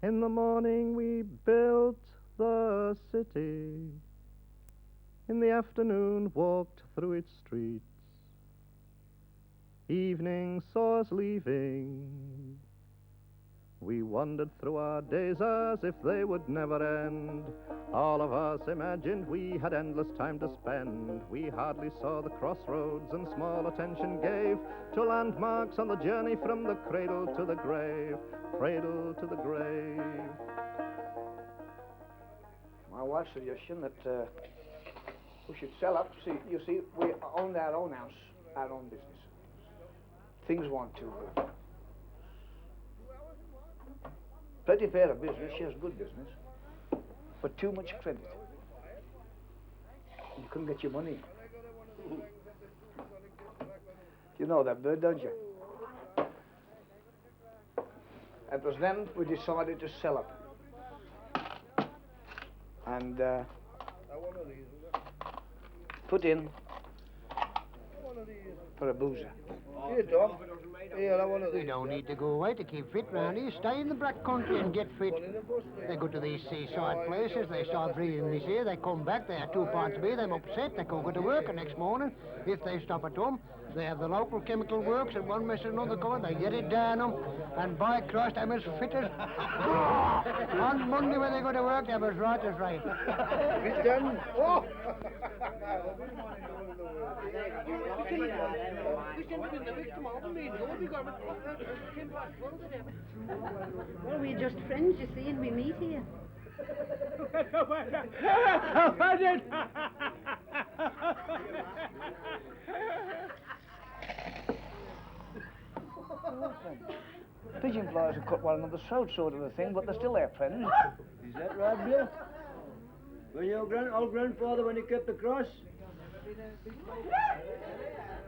In the morning we built the city. In the afternoon walked through its streets. Evening saw us leaving. We wandered through our days as if they would never end. All of us imagined we had endless time to spend. We hardly saw the crossroads and small attention gave to landmarks on the journey from the cradle to the grave. Cradle to the grave. My wife's suggestion that we should sell up. You see, we own our own house, our own business. Things want to. Pretty fair a business, she has good business, but too much credit. You couldn't get your money. You know that bird, don't you? It was then we decided to sell up. And put in for a boozer. Here, Tom. Here, I want to. We don't need to go away to keep fit round here. Stay in the black country and get fit. They go to these seaside places, they start breathing this air, they come back, they have 2 pints of beer, they're upset, they can't go to work the next morning. If they stop at home, they have the local chemical works and one mess and another going, they get it down them, and by Christ, I'm as fit as... On Monday when they go to work, I'm as right as right. Fit done. Oh! Well, we're just friends, you see, and we meet here. Pigeon flies have cut one another's throat, sort of a thing, but they're still their friends. Is that right, Bill? When your old grandfather, when he kept the cross?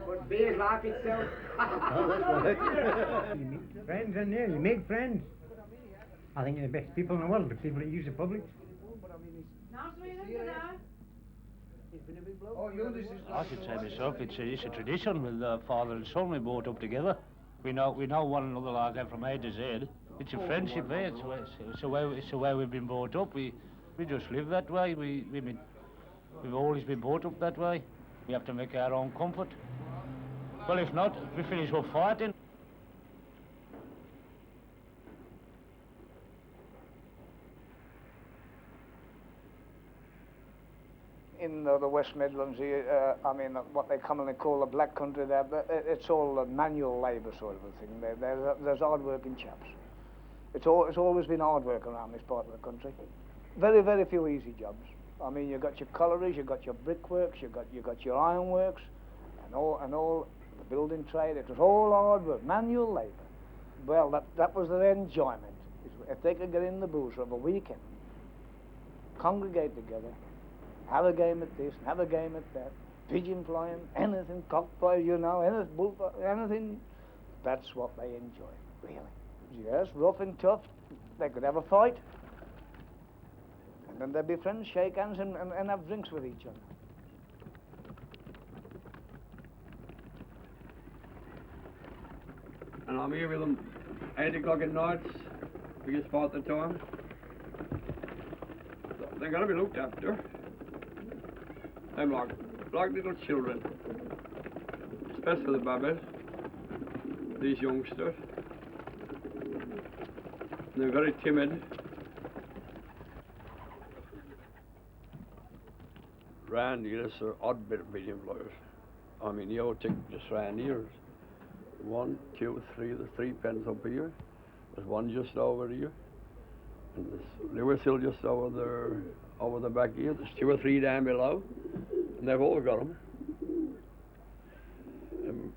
But beer's life itself. Oh, that's right. You meet friends in there, you make friends. I think they're the best people in the world, the people that use the public. I should say myself, it's a tradition with father and son. We brought up together. We know one another like that from A to Z. It's a friendship, eh? It's the way we've been brought up. We just live that way. We've always been brought up that way. We have to make our own comfort. Well, if not, we finish off fighting. In the West Midlands here, I mean, what they commonly call the black country there, but it's all manual labour sort of a thing. There's hard-working chaps. It's always been hard work around this part of the country. Very, very few easy jobs. I mean, you've got your collieries, you've got your brickworks, you've got your ironworks, and all the building trade. It was all hard work, manual labour. Well, that was their enjoyment. If they could get in the boozer of a weekend, congregate together, have a game at this, have a game at that, pigeon flying, anything, cockfight, you know, anything. That's what they enjoy, really. Yes, rough and tough. They could have a fight. And then they'd be friends, shake hands and have drinks with each other. And I'm here with them 8 o'clock at night, biggest part of the time. They're got to be looked after. I'm like little children, especially the babbies, these youngsters. They're very timid. Round here, it's an odd bit of pigeon flyers. I mean, you take just round here. 1, 2, 3, there's 3 pens up here. There's one just over here. And they were still just over the back here. There's 2 or 3 down below. And they've all got them.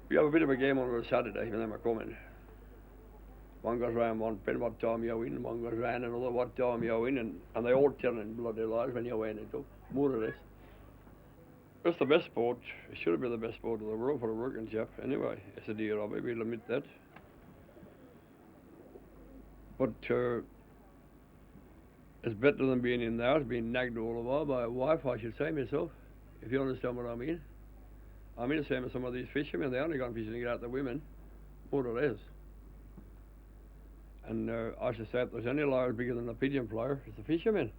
We have a bit of a game on a Saturday when they're coming. One goes round one pen, what time you in, one goes round another, what time you in, and they all turn in bloody lives when you win it up, more or less. It's the best sport. It should have been the best sport in the world for a working chap. Anyway, it's a dear hobby, we'll admit that. But it's better than being in there. It's being nagged all the while by a wife, I should say myself, if you understand what I mean. I mean the same as some of these fishermen. They only gone fishing to get out the women, more or less. And I should say if there's any lawyers bigger than a pigeon flyer, it's the fishermen.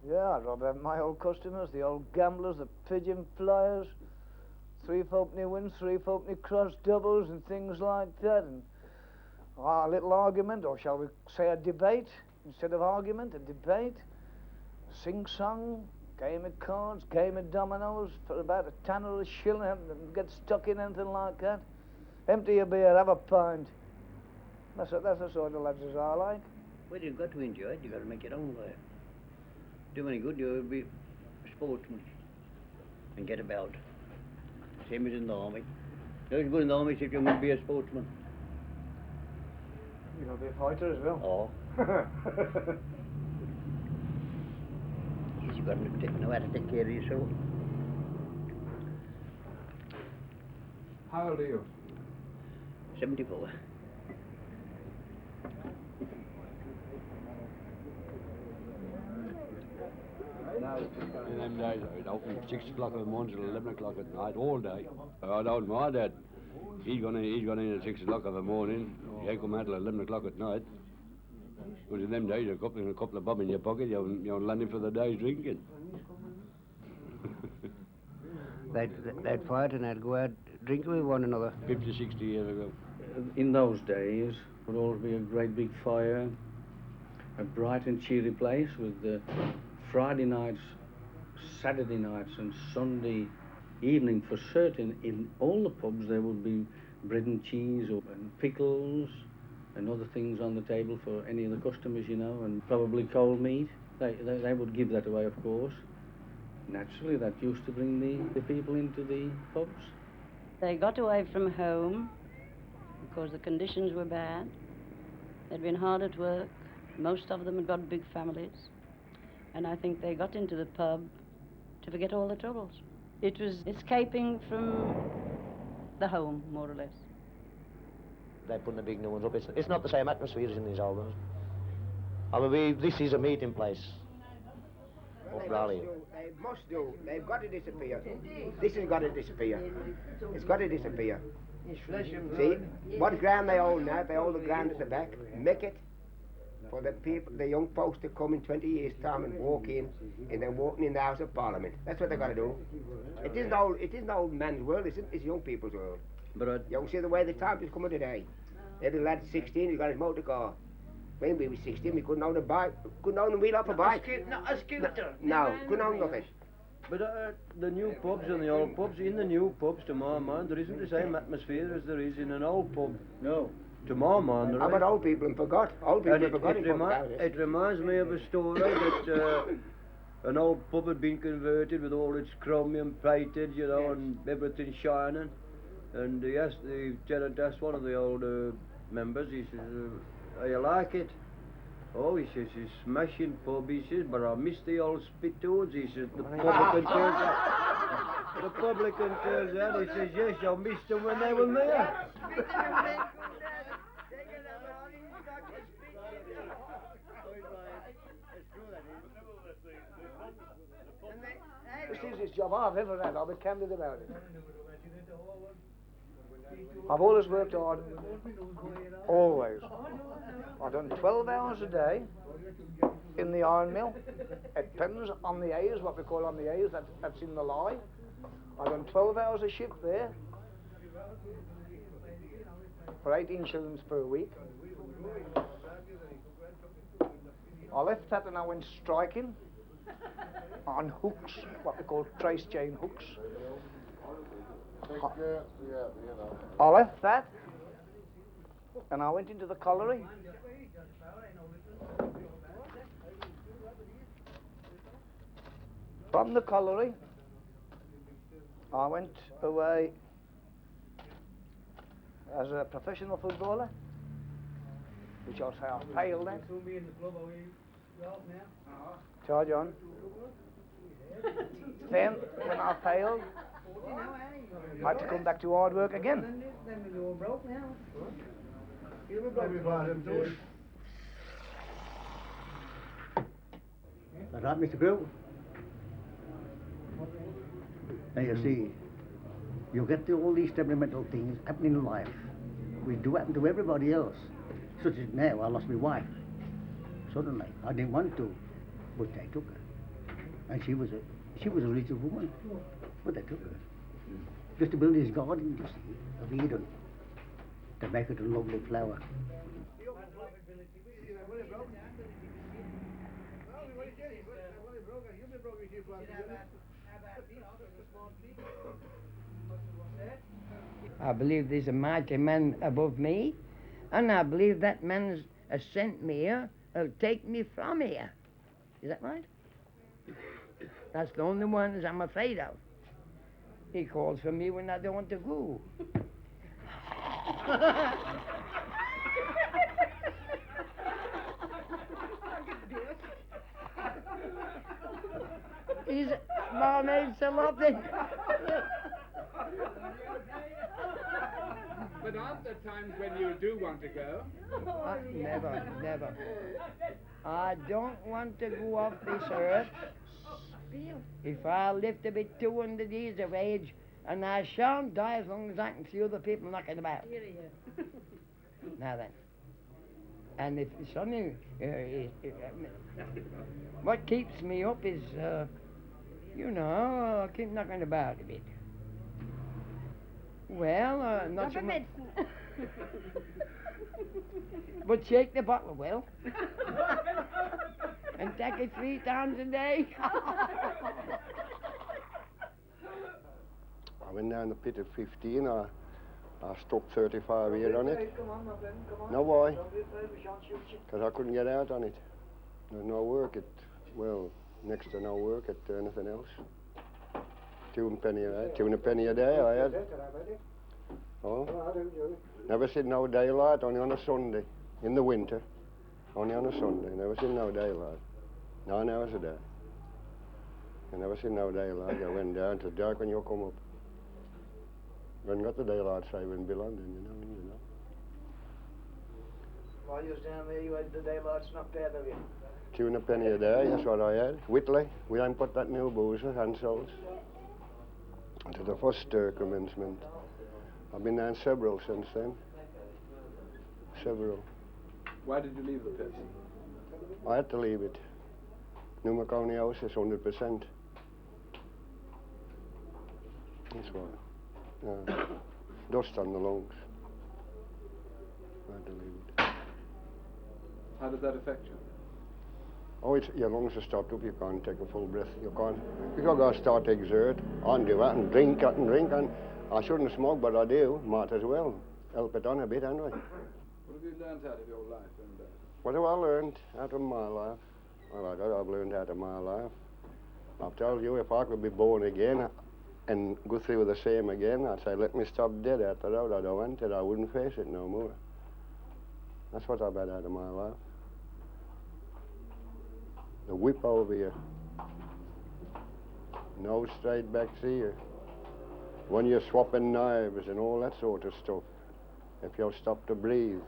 Yeah, I'd rather have my old customers, the old gamblers, the pigeon flyers, 3 fourpenny wins, 3 fourpenny cross doubles and things like that, and a little argument, or shall we say a debate, instead of argument, a debate, sing-song, game of cards, game of dominoes, for about a tenner or a shilling, and get stuck in anything like that. Empty your beer, have a pint. That's the sort of lads as I like. Well, you've got to enjoy it, you've got to make your own life. Do any good, you'll be a sportsman and get about. Same as in the army. You're good in the army if you're going to be a sportsman. You're going to be a fighter as well. Oh. You've got to know how to take care of yourself. How old are you? 74. In them days, I'd open 6 o'clock in the morning till 11 o'clock at night, all day. I don't mind that. He's gone in at 6 o'clock in the morning, he come out till 11 o'clock at night. Because in them days, a couple of bob in your pocket, you're landing for the day's drinking. They'd fight and they'd go out drinking with one another. 50, 60 years ago. In those days, would always be a great big fire, a bright and cheery place with Friday nights, Saturday nights and Sunday evening for certain. In all the pubs there would be bread and cheese and pickles and other things on the table for any of the customers, you know, and probably cold meat. They would give that away, of course. Naturally, that used to bring the people into the pubs. They got away from home because the conditions were bad. They'd been hard at work. Most of them had got big families. And I think they got into the pub to forget all the troubles. It was escaping from the home, more or less. They put the big new ones up. It's not the same atmosphere as in these old ones. I mean, this is a meeting place. Up Brierley. They must do. They've got to disappear. This has got to disappear. It's got to disappear. See, what ground they own now, they own the ground at the back. Make it for the people, the young folks to come in 20 years' time and walk in, and then walking in the House of Parliament. That's what they've got to do. It isn't old man's world, it's young people's world. But you see the way the times is coming today. Every lad 16, he's got his motor car. When we were 16, we couldn't own a bike, couldn't own a wheel off a bike. A scooter. No, couldn't own nothing. But the new pubs and the old pubs, in the new pubs, to my mind, there isn't the same atmosphere as there is in an old pub. No. To my mind, How about old people and forgot? Old people and forgot it reminds me of a story that an old pub had been converted with all its chromium plated, you know, and everything shining. And the tenant asked one of the old members, he says, how you like it? Oh, he says, it's smashing pub, he says, but I miss the old spittoons, he says, the publican turns out. The publican turns out, he says, yes, I missed them when they were there. This is his job I've ever had, I'll be candid about it. I've always worked hard, always. I've done 12 hours a day in the iron mill, at Pens, on the A's, what we call on the A's, that's in the lie. I've done 12 hours a shift there, for 18 shillings per week. I left that and I went striking on hooks, what we call trace chain hooks. I left that and I went into the colliery. From the colliery, I went away as a professional footballer, which I'll say I failed at. Charge on. Then, when I failed, I had to come back to hard work again. That's right, Mr. Bill. Now you see, You get all these temperamental things happening in life, which do happen to everybody else. Such as now, I lost my wife. Suddenly, I didn't want to, but they took her. And she was a little woman, but they took her. Just to build his garden, you see, of Eden, to make it a lovely flower. I believe there's a mighty man above me, and I believe that man has sent me here, will take me from here. Is that right? That's the only one that I'm afraid of. He calls for me when I don't want to go. He's my name's a lot then. But aren't there times when you do want to go? Never. I don't want to go off this earth if I live to be 200 years of age, and I shan't die as long as I can see other people knocking about. Now then. And if it's only... what keeps me up is, I keep knocking about a bit. Well, not so much. But shake the bottle well. And take it 3 times a day. I went down the pit at 15. I stuck 35 years on it. No, why? Because I couldn't get out on it. There's no work next to no work at anything else. 2 and a penny a day I had. Oh, never seen no daylight, only on a Sunday. In the winter, only on a Sunday. Never seen no daylight. 9 hours a day. I never seen no daylight. I went down to dark when you come up. When got the daylight saving bill on then, you know. While you was down there, you had the daylight knocked out of you. 2 and a penny a day, that's what I had. Whitley, we ain't put that new boozer, Hansel's. To the first commencement. I've been down several since then. Several. Why did you leave the pit? I had to leave it. New Maconie House is 100%. That's why. Dust on the lungs. I had to leave it. How did that affect you? Oh, your lungs are stopped up. You can't take a full breath. You can't. You've got to start to exert. And do that and drink. And I shouldn't smoke, but I do. Might as well. Help it on a bit, anyway. What have you learned out of your life? What have I learned out of my life? Well, I've learned out of my life. I've told you, if I could be born again and go through the same again, I'd say, let me stop dead out the road. I don't want it. I wouldn't face it no more. That's what I've had out of my life. The whip over you. No straight backs here. When you're swapping knives and all that sort of stuff. If you stop to breathe.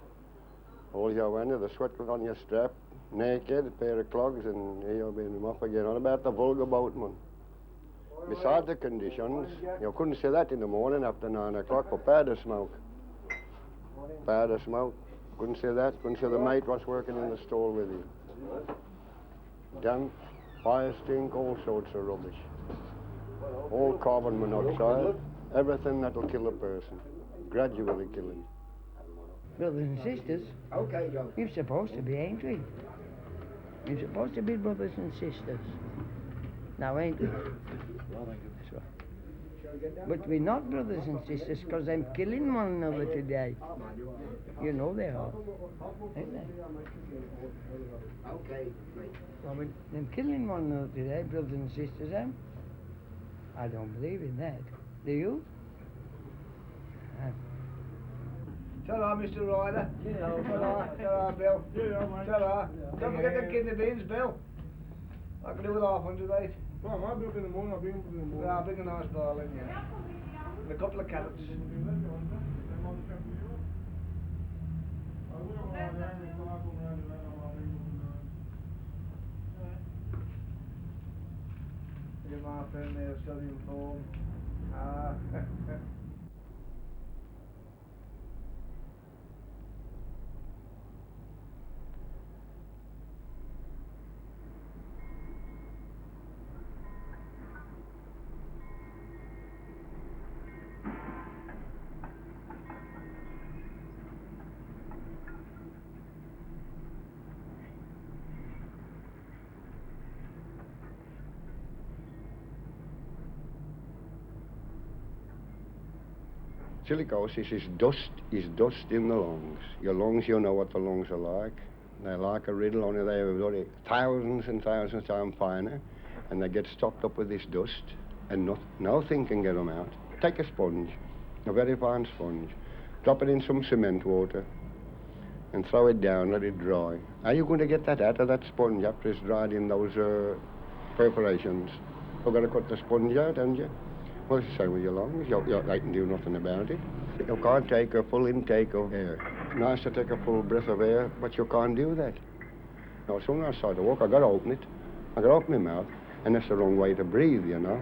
All your under, the sweat on your strap, naked, a pair of clogs, and here you'll be them up again. What about the vulgar boatman? Besides the conditions, you couldn't see that in the morning after 9 o'clock for powder smoke. Powder smoke. Couldn't see that. Couldn't see the mate was working in the stall with you. Damp, fire stink, all sorts of rubbish. All carbon monoxide, everything that'll kill a person. Gradually kill him. Brothers and sisters, you're supposed to be, ain't we? You're supposed to be brothers and sisters. Now, ain't we? That's right. But we're not brothers and sisters because they're killing one another today. You know they are. Ain't they? Well, they're killing one another today, brothers and sisters, I don't believe in that. Do you? Ta-ra, Mr. Ryder. Ta-ra, Bill. Ta-ra. Don't forget the kidney beans, Bill. I can do with half 100, Well, I'll be up in the morning. I'll bring them in the morning. Yeah, I'll bring a nice barley, yeah. And a couple of carrots. Get my friend there studying form. Silicosis is dust in the lungs. Your lungs, you know what the lungs are like. They're like a riddle, only they're thousands and thousands of times finer, and they get stopped up with this dust, and nothing can get them out. Take a sponge, a very fine sponge, drop it in some cement water, and throw it down, let it dry. How are you going to get that out of that sponge after it's dried in those perforations? You've got to cut the sponge out, haven't you? Well, it's the same with your lungs. They can do nothing about it. You can't take a full intake of air. It's nice to take a full breath of air, but you can't do that. Now, as soon as I start to walk, I've got to open it. I've got to open my mouth, and that's the wrong way to breathe, you know.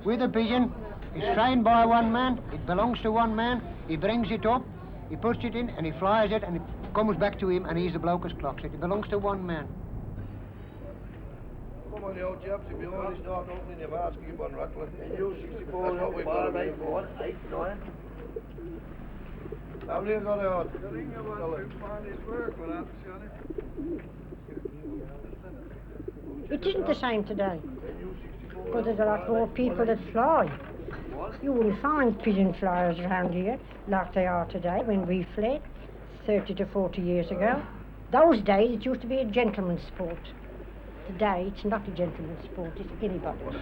With a pigeon, it's trained by one man, it belongs to one man, he brings it up, he puts it in, and he flies it, and it comes back to him, and he's the bloke as clocks it. It belongs to one man. Come on, you old chaps, if you only start opening your mouths, keep on rattling. That's what we've got to be for. 8, 9. How many you got out? The ringer was to find his work without It isn't the same today, but there's a lot more people that fly. You wouldn't find pigeon flyers around here like they are today when we fled 30 to 40 years ago. Those days it used to be a gentleman's sport. Today it's not a gentleman's sport, it's anybody's.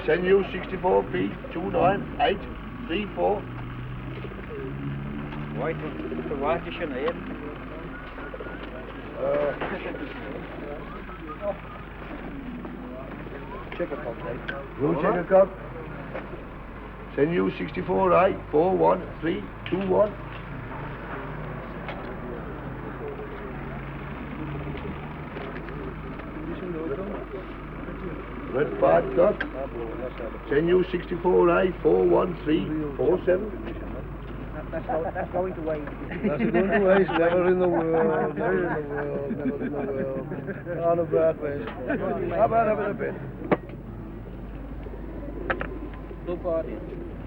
Send you 64P 29834. White, the white is your name. Check a cup, mate. You check a cup. Send you 64A 41321. Red part cup. Send you 64A 41347. That's going to waste. That's going to waste. Never in the world. Never in the world. Never in the world. On a bad waste. How about having a bit? Blue part in.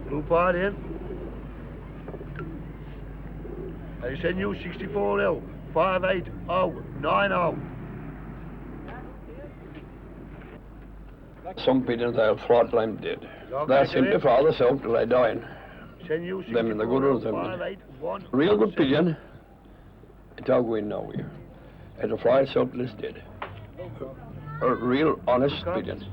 Blue part in. I send you 64L 58090. Some pigeons are flat-lime dead. They're simply for themselves till they die. Them in the good ones, them. Real good pigeon, it don't go in nowhere. It'll fly itself till it's dead. A real honest pigeon.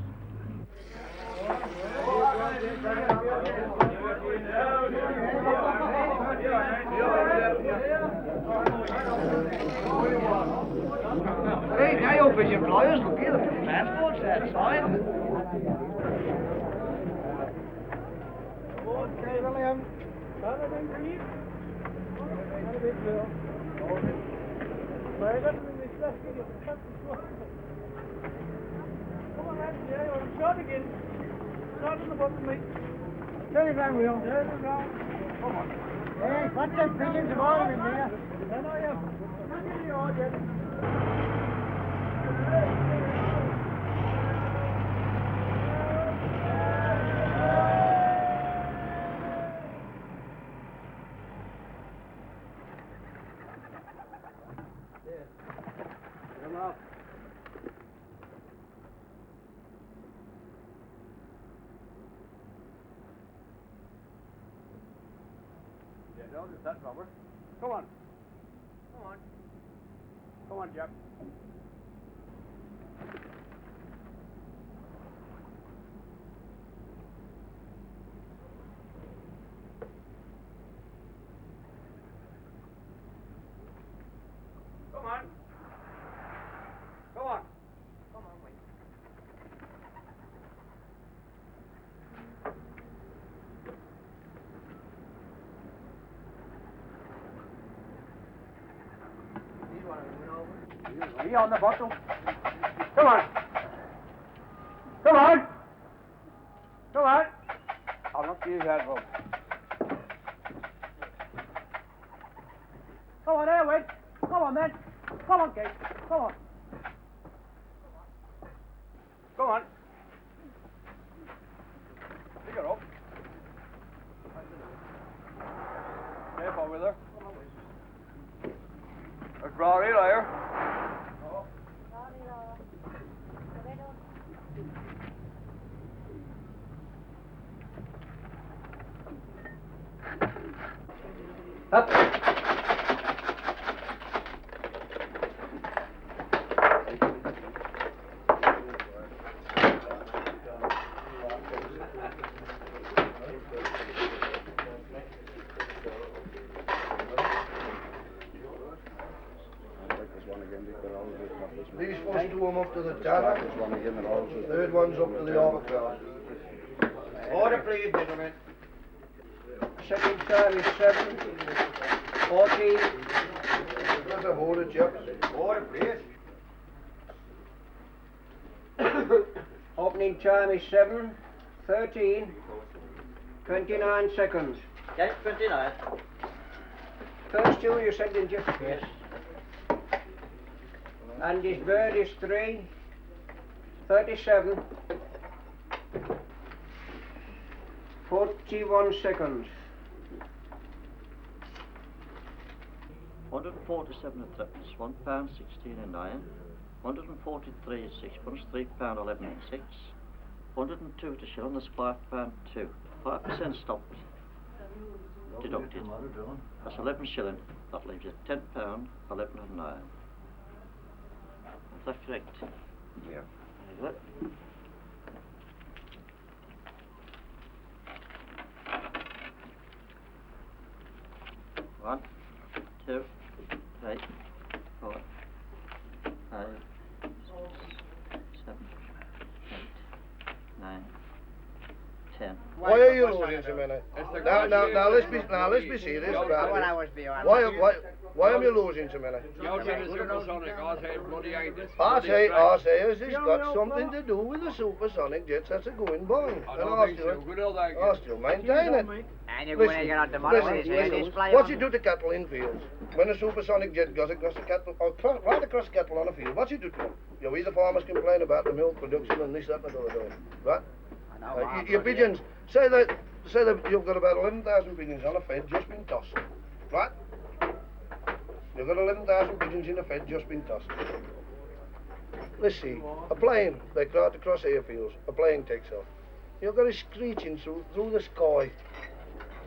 Hey, now your pigeon flyers, look here, the transport's outside. Okay, William. Come on, begin. Start on the bottom, mate. Turn it round, Will. Turn it round. Come on. Hey, what's them pigeons of all of them there? Then I am. Give me all, Jenny. Come up. Yeah, notice that, Robert. Come on. Come on. Come on, Jack. Come on. Come on. Come on, wait. He on the bottle. Come on. Come on. Come on. I'll not use that rope. Come on there, Wade. Come on, then. Come on, Kate. Come on. Come on. Pick her up. Careful with her. There's Brierley there. Up. These first two them up to the tower. Third one's up to the overcross. Order, please, gentlemen. Second time is 7, 14. That's a order, chaps. Order, please. Opening time is 7, 13, 29 seconds. Okay, 29. First two you said, didn't you? Yes. And his bird is 3, 37, 41 seconds. 147 and threepence, £1.16 and 9. 143 and sixpence, £3.11 and 6. 102 to shilling, that's £5.2. 5% stopped. Deducted. That's 11 shilling. That leaves you £10, 11 and 9. Is that correct? Yeah. Very good. One, 2, 3, 4, 5, 6, 7, 8, 9, 10. Why are you losing so many? Now let's be serious about this. Why am you losing so many? You're saying supersonic. I say bloody ain't it? I say, has this got something to do with the supersonic jets that's a going by? I don't think so. Good old I still maintain it. And you're going to get on tomorrow, Listen, what's it do to cattle in fields? When a supersonic jet goes across the cattle, or right across the cattle on a field, what's it do to them? You know, we the farmers complain about the milk production and this, that, and the other, right? Your pigeons, say that you've got about 11,000 pigeons on a fed just been tossed, right? You've got 11,000 pigeons in a fed just been tossed. Let's see, a plane, they crowd across airfields, a plane takes off. You've got it screeching through the sky.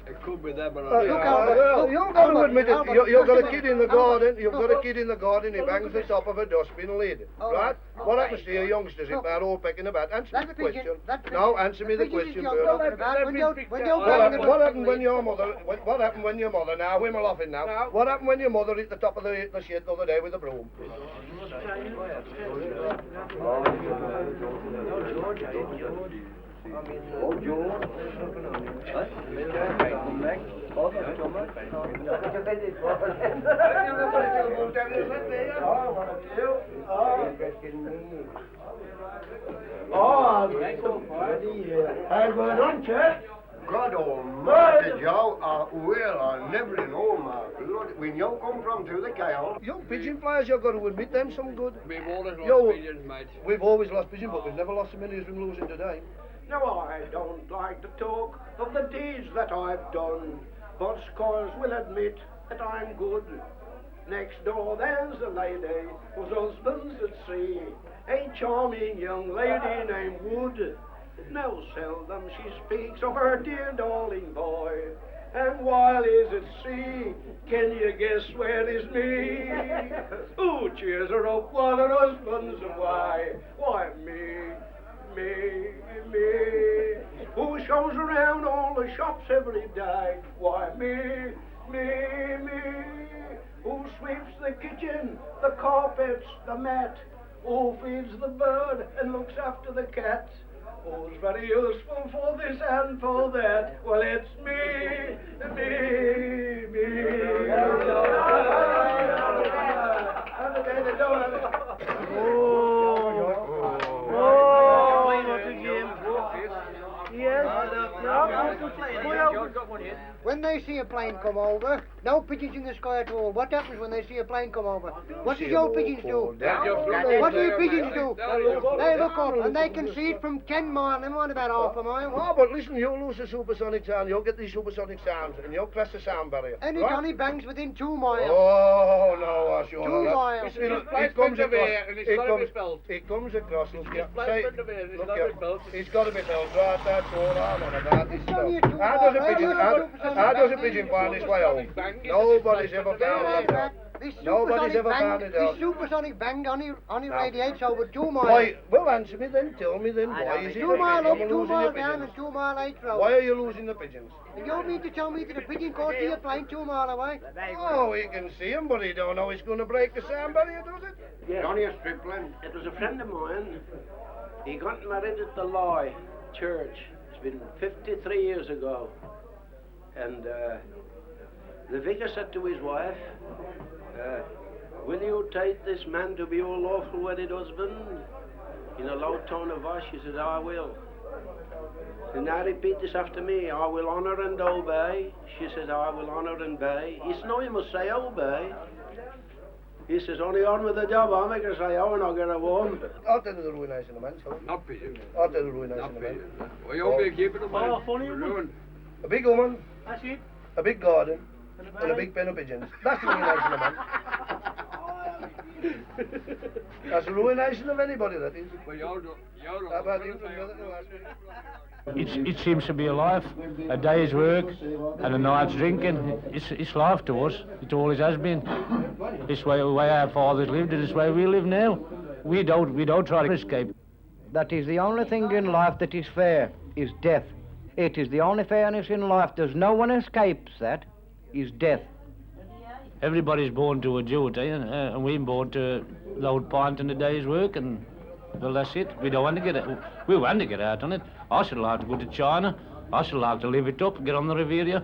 It could be that, but you've got to admit it. You've got a kid in the garden. You've got a kid in the garden. He bangs the top of a dustbin lid, right? What happens to your youngsters if they're all pecking about? Answer me the question. No, answer me the question, Bert. What happened when your mother? What happened when your mother? Now we're laughing now. What happened when your mother hit the top of the shed the other day with a broom? Oh, George. Oh, on. And well done, chap. God almighty, Joe, well, I never know, my blood. When you come from to the cow. Young pigeon players, you've got to admit them some good. We've always lost pigeons, mate. We've always lost pigeons, but we've never lost so many as we're losing today. Now I don't like to talk of the deeds that I've done, but scholars will admit that I'm good. Next door there's a lady whose husband's at sea, a charming young lady named Wood. Now seldom she speaks of her dear darling boy, and while he's at sea, can you guess where is me? Who cheers her up while her husband's away? Why, me. Who shows around all the shops every day? Why, me. Who sweeps the kitchen, the carpets, the mat? Who feeds the bird and looks after the cat? Who's very useful for this and for that? Well, it's me. When they see a plane come over, no pigeons in the sky at all. What happens when they see a plane come over? What does your pigeons do? What do your pigeons do? They look up and they can see it from 10 miles. They might about half a mile. Oh, but listen, you'll lose the supersonic sound. You'll get these supersonic sounds, and you'll cross the sound barrier. And it only bangs within 2 miles. Oh, no, I sure 2 miles. It comes across. It comes across. Look, it's got to be felt. Right, that's all I'm on about. This stuff. How does a pigeon find his way home? Nobody's ever found that. Nobody's ever found it out. This supersonic bang only radiates over 2 miles. Why, well, answer me then. Tell me then. Why is it 2 miles up, 2 miles pigeons? down, and 2 mile 8 road. Why are you losing the pigeons? You mean to tell me that a pigeon can't see a plane 2 miles away? Oh, he can see him, but he don't know he's going to break the sound barrier, does it? Yes. Johnny Strickland. It was a friend of mine. He got married at the Loy Church. It's been 53 years ago. And the vicar said to his wife, will you take this man to be your lawful wedded husband? In a low tone of voice, she said, I will. And now repeat this after me. I will honour and obey. She says, I will honour and obey. He said, no, you must say obey. He says, only on with the job. I'll make her say, oh, and I'll get her warm. I'll tell you the ruination of man, so. Not pigeon. I'll tell you the ruination of man. Well, you'll be keeping them. Oh, funny woman. A big woman. That's it. A big garden. And a big pen of pigeons. That's the ruination of man. That's the ruination of anybody, that is. Well, you're How about you? It seems to be a life, a day's work and a night's drinking. It's life to us. It always has been. This way our fathers lived, and this way we live now. We don't try to escape. That is the only thing in life that is fair, is death. It is the only fairness in life. There's no one escapes that, is death. Everybody's born to a duty, and we're born to load pint in a day's work, and well, that's it. We don't want to get out. We want to get out on it. I should like to go to China. I should like to live it up, get on the Riviera.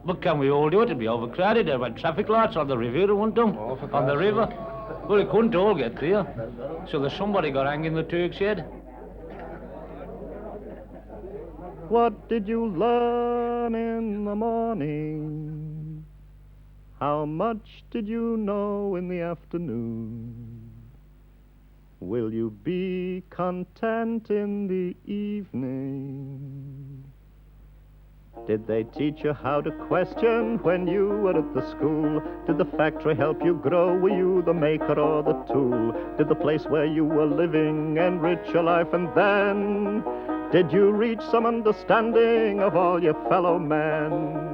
But can we all do it? It'd be overcrowded. There were traffic lights on the Riviera, wouldn't them? On the river. Well, it couldn't all get there. So there's somebody got hanged in the Turks' head. What did you learn in the morning? How much did you know in the afternoon? Will you be content in the evening? Did they teach you how to question when you were at the school? Did the factory help you grow? Were you the maker or the tool? Did the place where you were living enrich your life? And then, did you reach some understanding of all your fellow men?